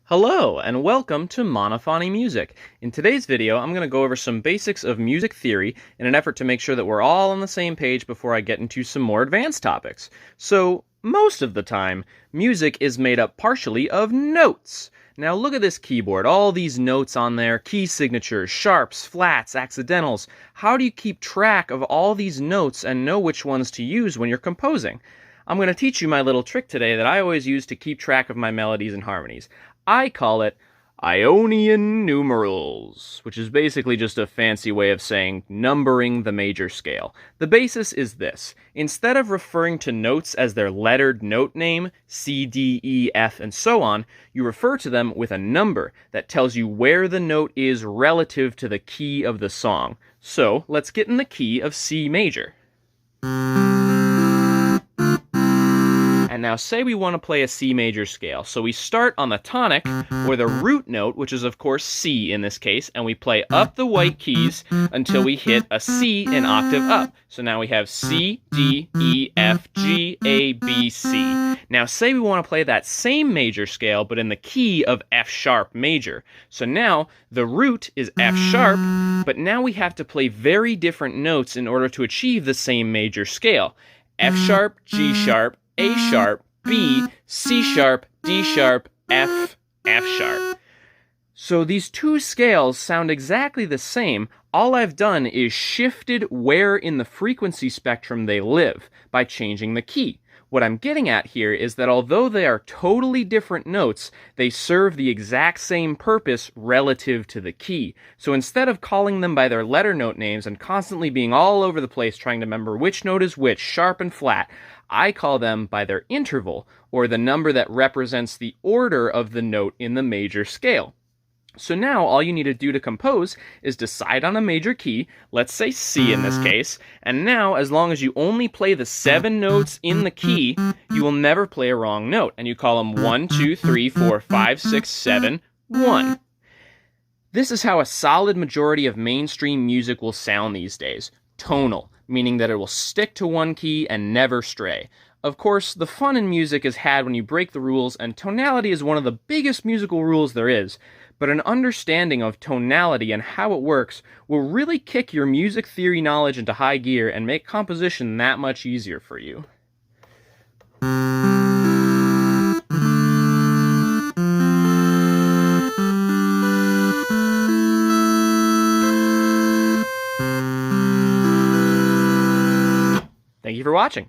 Hello, and welcome to Monophony Music. In today's video, I'm going to go over some basics of music theory in an effort to make sure that we're all on the same page before I get into some more advanced topics. So, most of the time, music is made up partially of notes. Now look at this keyboard, all these notes on there, key signatures, sharps, flats, accidentals. How do you keep track of all these notes and know which ones to use when you're composing? I'm going to teach you my little trick today that I always use to keep track of my melodies and harmonies. I call it Ionian numerals, which is basically just a fancy way of saying numbering the major scale. The basis is this. Instead of referring to notes as their lettered note name, C, D, E, F, and so on, you refer to them with a number that tells you where the note is relative to the key of the song. So, let's get in the key of C major. And now say we want to play a C major scale. So we start on the tonic, or the root note, which is of course C in this case, and we play up the white keys until we hit a C an octave up. So now we have C, D, E, F, G, A, B, C. Now say we want to play that same major scale, but in the key of F sharp major. So now the root is F sharp, but now we have to play very different notes in order to achieve the same major scale. F sharp, G sharp, A sharp, B, C sharp, D sharp, F, F sharp. So these two scales sound exactly the same. All I've done is shifted where in the frequency spectrum they live by changing the key. What I'm getting at here is that although they are totally different notes, they serve the exact same purpose relative to the key. So instead of calling them by their letter note names and constantly being all over the place trying to remember which note is which, sharp and flat, I call them by their interval, or the number that represents the order of the note in the major scale. So now all you need to do to compose is decide on a major key, let's say C in this case, and now as long as you only play the 7 notes in the key, you will never play a wrong note, and you call them 1, 2, 3, 4, 5, 6, 7, 1. This is how a solid majority of mainstream music will sound these days. Tonal, meaning that it will stick to one key and never stray. Of course, the fun in music is had when you break the rules, and tonality is one of the biggest musical rules there is. But an understanding of tonality and how it works will really kick your music theory knowledge into high gear and make composition that much easier for you. Thank you for watching.